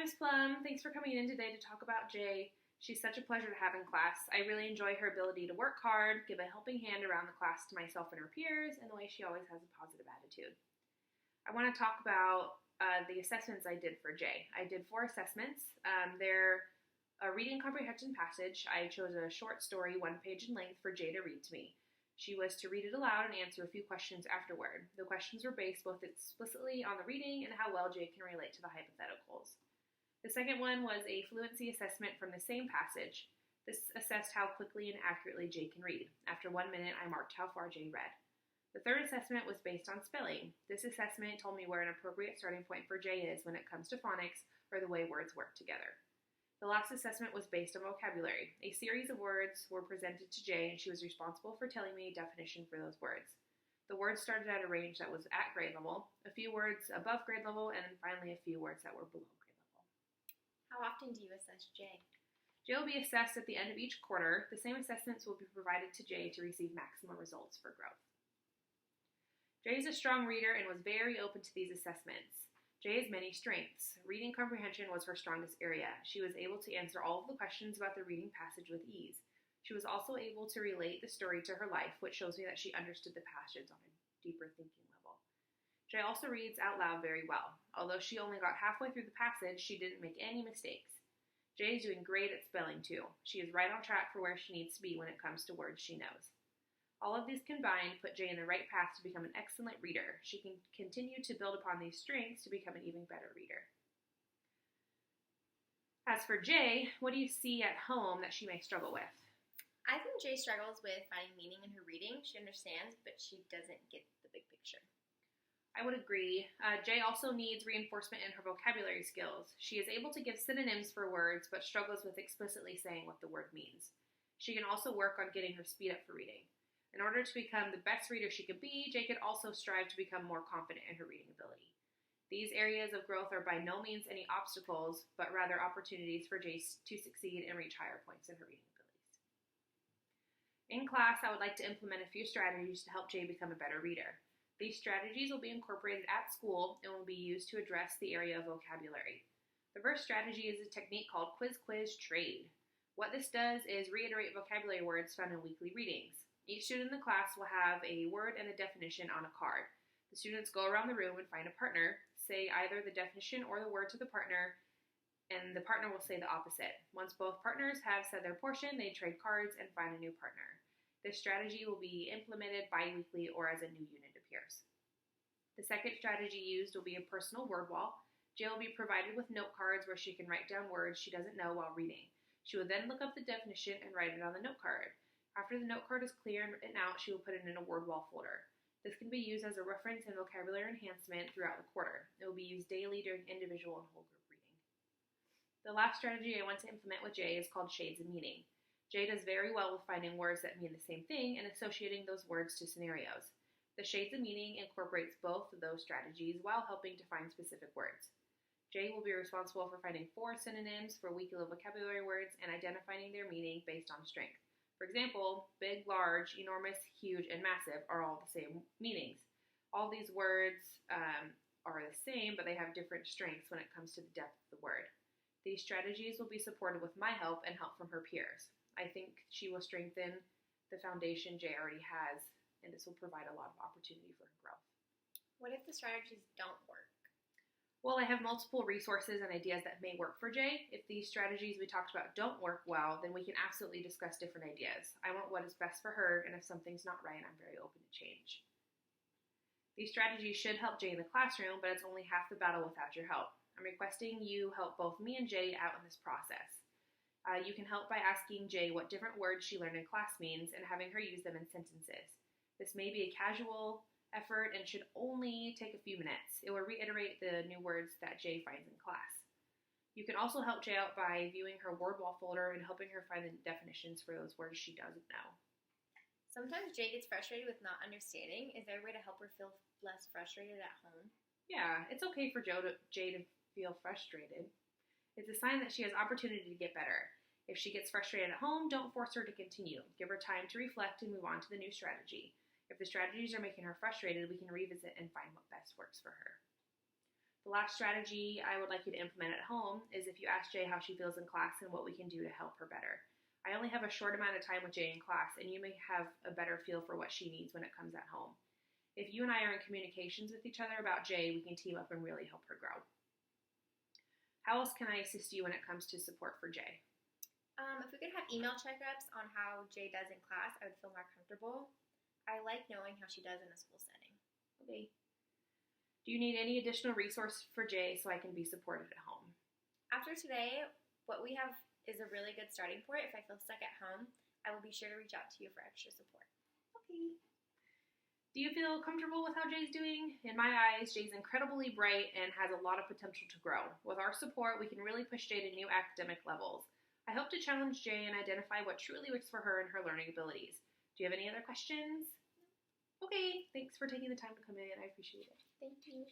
Miss Plum. Thanks for coming in today to talk about Jay. She's such a pleasure to have in class. I really enjoy her ability to work hard, give a helping hand around the class to myself and her peers, and the way she always has a positive attitude. I want to talk about the assessments I did for Jay. I did 4 assessments. They're a reading comprehension passage. I chose a short story, 1 page in length, for Jay to read to me. She was to read it aloud and answer a few questions afterward. The questions were based both explicitly on the reading and how well Jay can relate to the hypotheticals. The second one was a fluency assessment from the same passage. This assessed how quickly and accurately Jay can read. After 1 minute, I marked how far Jay read. The third assessment was based on spelling. This assessment told me where an appropriate starting point for Jay is when it comes to phonics or the way words work together. The last assessment was based on vocabulary. A series of words were presented to Jay, and she was responsible for telling me a definition for those words. The words started at a range that was at grade level, a few words above grade level, and then finally a few words that were below grade level. How often do you assess Jay? Jay will be assessed at the end of each quarter. The same assessments will be provided to Jay to receive maximum results for growth. Jay is a strong reader and was very open to these assessments. Jay has many strengths. Reading comprehension was her strongest area. She was able to answer all of the questions about the reading passage with ease. She was also able to relate the story to her life, which shows me that she understood the passage on a deeper thinking level. Jay also reads out loud very well. Although she only got halfway through the passage, she didn't make any mistakes. Jay is doing great at spelling too. She is right on track for where she needs to be when it comes to words she knows. All of these combined put Jay in the right path to become an excellent reader. She can continue to build upon these strengths to become an even better reader. As for Jay, what do you see at home that she may struggle with? I think Jay struggles with finding meaning in her reading. She understands, but she doesn't get the big picture. I would agree. Jay also needs reinforcement in her vocabulary skills. She is able to give synonyms for words, but struggles with explicitly saying what the word means. She can also work on getting her speed up for reading. In order to become the best reader she could be, Jay could also strive to become more confident in her reading ability. These areas of growth are by no means any obstacles, but rather opportunities for Jay to succeed and reach higher points in her reading abilities. In class, I would like to implement a few strategies to help Jay become a better reader. These strategies will be incorporated at school and will be used to address the area of vocabulary. The first strategy is a technique called quiz-quiz-trade. What this does is reiterate vocabulary words found in weekly readings. Each student in the class will have a word and a definition on a card. The students go around the room and find a partner, say either the definition or the word to the partner, and the partner will say the opposite. Once both partners have said their portion, they trade cards and find a new partner. This strategy will be implemented bi-weekly or as a new unit appears. The second strategy used will be a personal word wall. Jay will be provided with note cards where she can write down words she doesn't know while reading. She will then look up the definition and write it on the note card. After the note card is clear and written out, she will put it in a word wall folder. This can be used as a reference and vocabulary enhancement throughout the quarter. It will be used daily during individual and whole group reading. The last strategy I want to implement with Jay is called shades of meaning. Jay does very well with finding words that mean the same thing and associating those words to scenarios. The shades of meaning incorporates both of those strategies while helping to find specific words. Jay will be responsible for finding 4 synonyms for weekly vocabulary words and identifying their meaning based on strength. For example, big, large, enormous, huge, and massive are all the same meanings. All these words are the same, but they have different strengths when it comes to the depth of the word. These strategies will be supported with my help and help from her peers. I think she will strengthen the foundation Jay already has, and this will provide a lot of opportunity for her growth. What if the strategies don't work? Well, I have multiple resources and ideas that may work for Jay. If these strategies we talked about don't work well, then we can absolutely discuss different ideas. I want what is best for her, and if something's not right, I'm very open to change. These strategies should help Jay in the classroom, but it's only half the battle without your help. I'm requesting you help both me and Jay out in this process. You can help by asking Jay what different words she learned in class means and having her use them in sentences. This may be a casual effort and should only take a few minutes. It will reiterate the new words that Jay finds in class. You can also help Jay out by viewing her word wall folder and helping her find the definitions for those words she doesn't know. Sometimes Jay gets frustrated with not understanding. Is there a way to help her feel less frustrated at home? Yeah, it's okay for Jay to feel frustrated. It's a sign that she has opportunity to get better. If she gets frustrated at home, don't force her to continue. Give her time to reflect and move on to the new strategy. If the strategies are making her frustrated, we can revisit and find what best works for her. The last strategy I would like you to implement at home is if you ask Jay how she feels in class and what we can do to help her better. I only have a short amount of time with Jay in class, and you may have a better feel for what she needs when it comes at home. If you and I are in communications with each other about Jay, we can team up and really help her grow. How else can I assist you when it comes to support for Jay? If we could have email checkups on how Jay does in class, I would feel more comfortable. I like knowing how she does in a school setting. Okay. Do you need any additional resource for Jay so I can be supported at home? After today, what we have is a really good starting point. If I feel stuck at home, I will be sure to reach out to you for extra support. Okay. Do you feel comfortable with how Jay's doing? In my eyes, Jay's incredibly bright and has a lot of potential to grow. With our support, we can really push Jay to new academic levels. I hope to challenge Jay and identify what truly works for her and her learning abilities. Do you have any other questions? Okay, thanks for taking the time to come in. I appreciate it. Thank you.